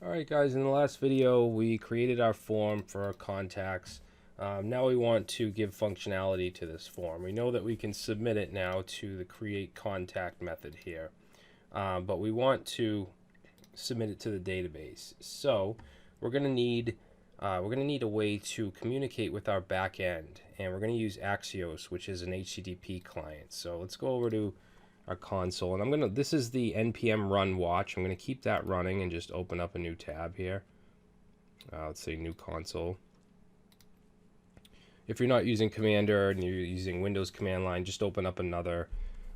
Alright guys, in the last video we created our form for our contacts. Now we want to give functionality to this form. We know that we can submit it now to the create contact method here, but we want to submit it to the database. So we're going to need a way to communicate with our back end, and we're going to use Axios, which is an HTTP client. So let's go over to our console, and this is the npm run watch. I'm going to keep that running and just open up a new tab here. Let's say new console. If you're not using Commander and you're using Windows command line, just open up another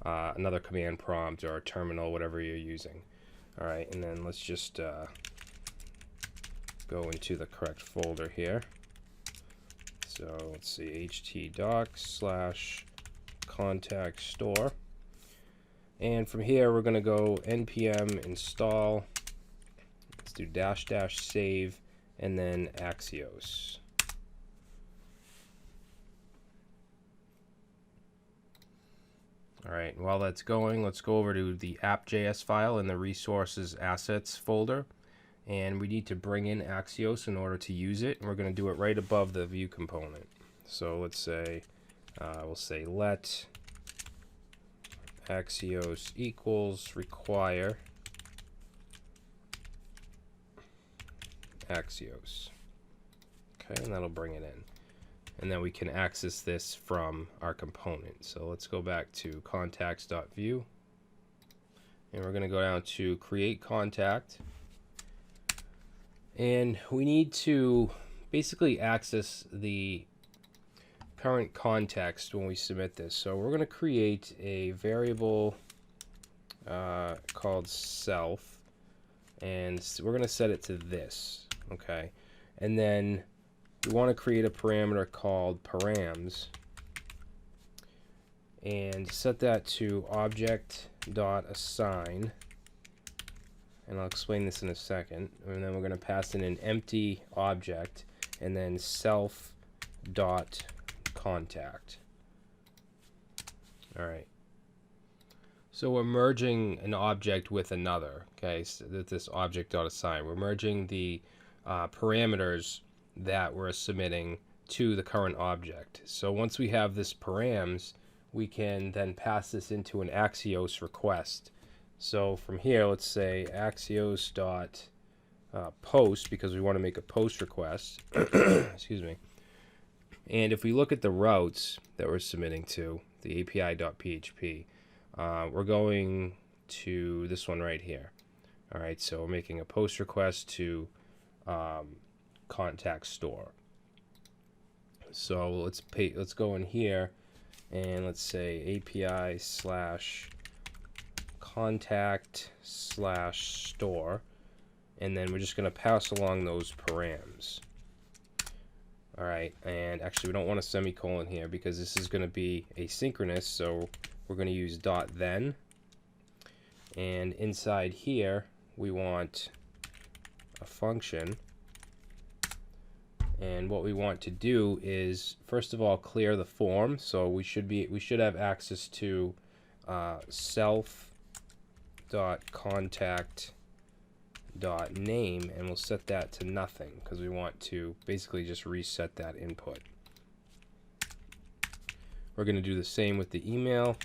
command prompt or a terminal, whatever you're using. All right, and then let's just go into the correct folder here. So let's see, htdocs/contact store. And from here, we're going to go npm install, let's do -- save, and then Axios. All right, while that's going, let's go over to the app.js file in the resources assets folder. And we need to bring in Axios in order to use it. And we're going to do it right above the view component. So let's say, we'll say let Axios equals require Axios. Okay, and that'll bring it in. And then we can access this from our component. So let's go back to contacts.view. And we're going to go down to create contact. And we need to basically access the current context when we submit this. So we're going to create a variable called self, and we're going to set it to this. Okay, and then we want to create a parameter called params and set that to object.assign, and I'll explain this in a second. And then we're going to pass in an empty object and then self.contact. All right, so we're merging an object with another. Okay, so this object.assign, we're merging the parameters that we're submitting to the current object. So once we have this params, we can then pass this into an Axios request. So from here, let's say Axios.post, because we want to make a post request. Excuse me. And if we look at the routes that we're submitting to, the API.php, we're going to this one right here. All right, so we're making a post request to contact store. So let's go in here and let's say API/contact/store, and then we're just going to pass along those params. All right, and actually we don't want a semicolon here because this is going to be asynchronous, so we're going to use .then, and inside here we want a function. And what we want to do is, first of all, clear the form. So we should have access to self.contact.name, and we'll set that to nothing because we want to basically just reset that input. We're going to do the same with the email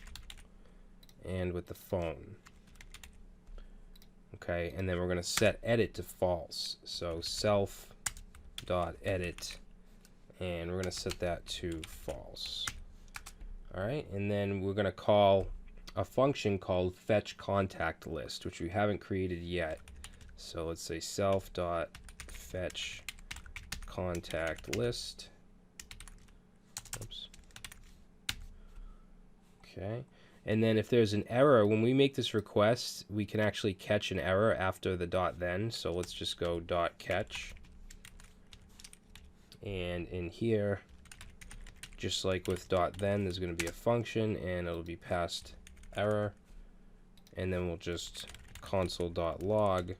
and with the phone. Okay, and then we're going to set edit to false. So self.edit, and we're going to set that to false. All right, and then we're going to call a function called fetch contact list, which we haven't created yet. So let's say self.fetch contact list. Oops. Okay, and then if there's an error when we make this request, we can actually catch an error after the .then. So let's just go .catch. And in here, just like with .then, there's going to be a function, and it'll be passed error, and then we'll just console.log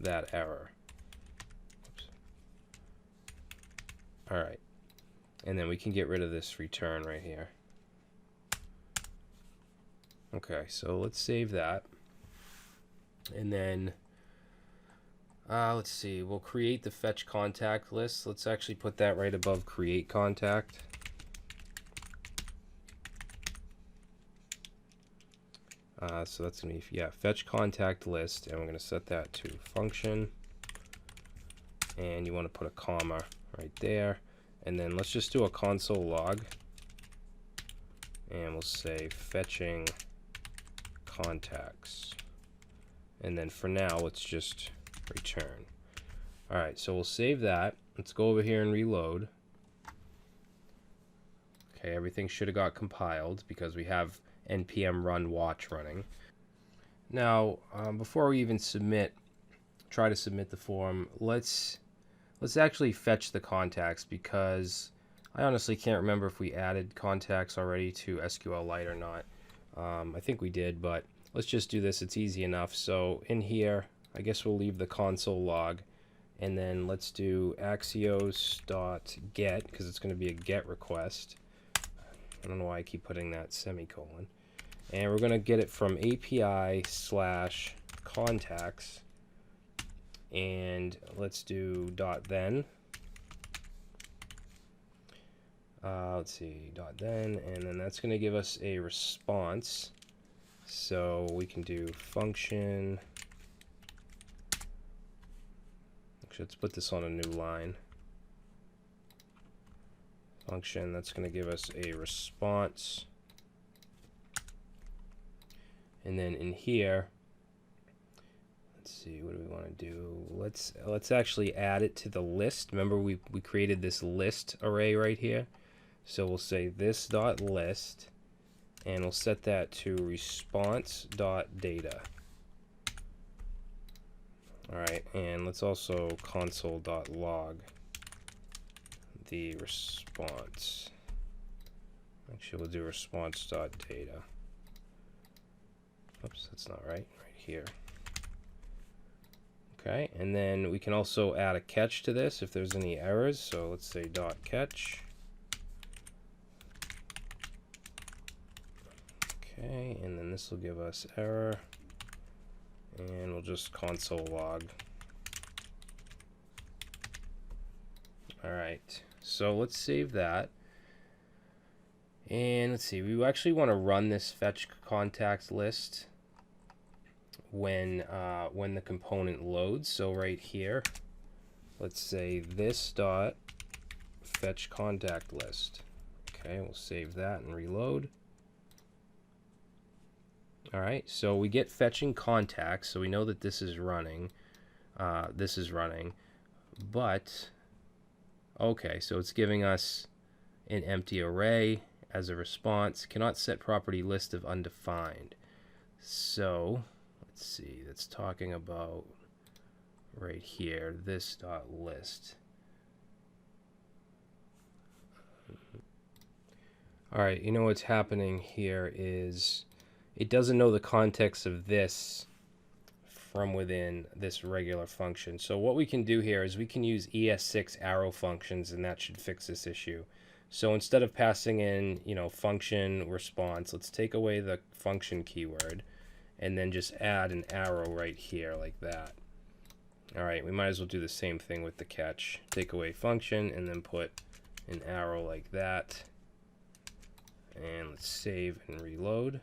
that error. Oops. All right, and then we can get rid of this return right here. Okay, so let's save that, and then Let's see. We'll create the fetch contact list. Let's actually put that right above create contact. So that's going to be, fetch contact list, and we're going to set that to function. And you want to put a comma right there. And then let's just do a console log. And we'll say fetching contacts. And then for now, let's just return. All right, so we'll save that. Let's go over here and reload. Okay, everything should have got compiled because we have npm run watch running. Now, before we even try to submit the form, let's actually fetch the contacts, because I honestly can't remember if we added contacts already to SQLite or not. I think we did, but let's just do this. It's easy enough. So in here, I guess we'll leave the console log, and then let's do axios.get, because it's going to be a get request. I don't know why I keep putting that semicolon. And we're going to get it from API/contacts. And let's do .then. Let's see, .then, and then that's going to give us a response. So we can do function. Actually, let's put this on a new line. Function, that's going to give us a response. And then in here, let's see, what do we want to do? Let's actually add it to the list. Remember, we created this list array right here. So we'll say this.list, and we'll set that to response.data. All right, and let's also console.log the response. Actually, we'll do response.data. Oops, that's not right. Right here. Okay, and then we can also add a catch to this if there's any errors. So let's say .catch. Okay, and then this will give us error, and we'll just console log. All right, so let's save that. And let's see, we actually want to run this fetch contacts list when the component loads. So right here, let's say this dot fetch contact list. Okay, we'll save that and reload. All right, so we get fetching contacts, so we know that this is running. But okay, so it's giving us an empty array as a response. Cannot set property list of undefined. So let's see, that's talking about right here, this dot list. All right, you know what's happening here is it doesn't know the context of this from within this regular function. So what we can do here is we can use ES6 arrow functions, and that should fix this issue. So instead of passing in, function response, let's take away the function keyword and then just add an arrow right here like that. All right, we might as well do the same thing with the catch. Take away function and then put an arrow like that. And let's save and reload.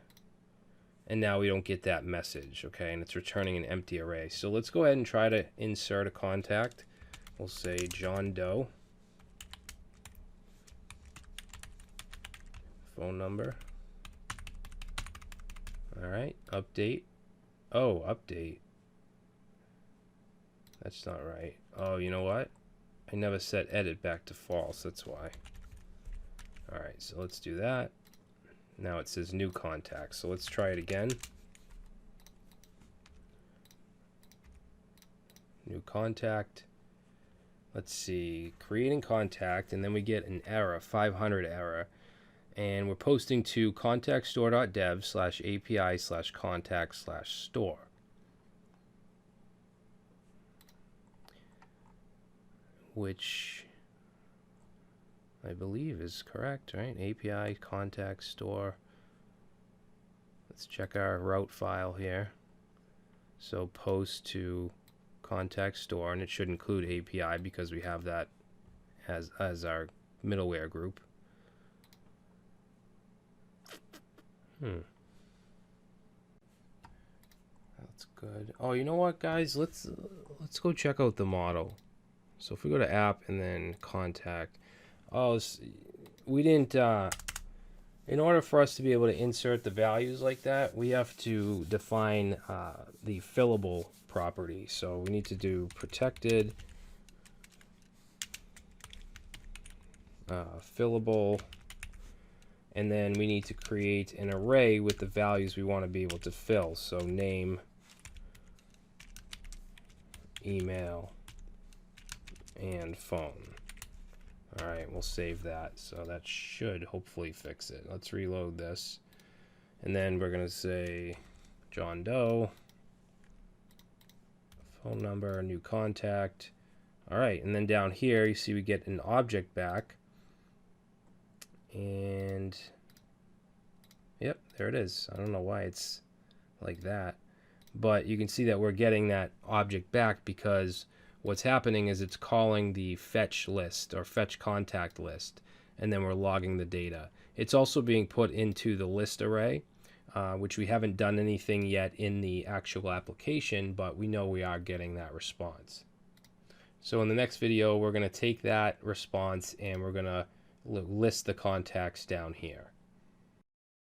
And now we don't get that message, okay? And it's returning an empty array. So let's go ahead and try to insert a contact. We'll say John Doe. Phone number. All right, update. Oh, update. That's not right. Oh, you know what? I never set edit back to false, that's why. All right, so let's do that. Now it says new contact, so let's try it again. New contact. Let's see, creating contact, and then we get an error, 500 error. And we're posting to contactstore.dev/API/contact/store. Which I believe is correct, right? API contact store. Let's check our route file here. So post to contact store, and it should include API because we have that as our middleware group. That's good. Oh, you know what, guys? Let's go check out the model. So if we go to app and then contact, we didn't. In order for us to be able to insert the values like that, we have to define the fillable property. So we need to do protected fillable, and then we need to create an array with the values we want to be able to fill. So name, email, and phone. All right, we'll save that. So that should hopefully fix it. Let's reload this. And then we're going to say John Doe, phone number, new contact. All right, and then down here, you see we get an object back. And yep, there it is. I don't know why it's like that, but you can see that we're getting that object back because what's happening is it's calling the fetch list or fetch contact list, and then we're logging the data. It's also being put into the list array, which we haven't done anything yet in the actual application, but we know we are getting that response. So in the next video, we're going to take that response and we're going to list the contacts down here.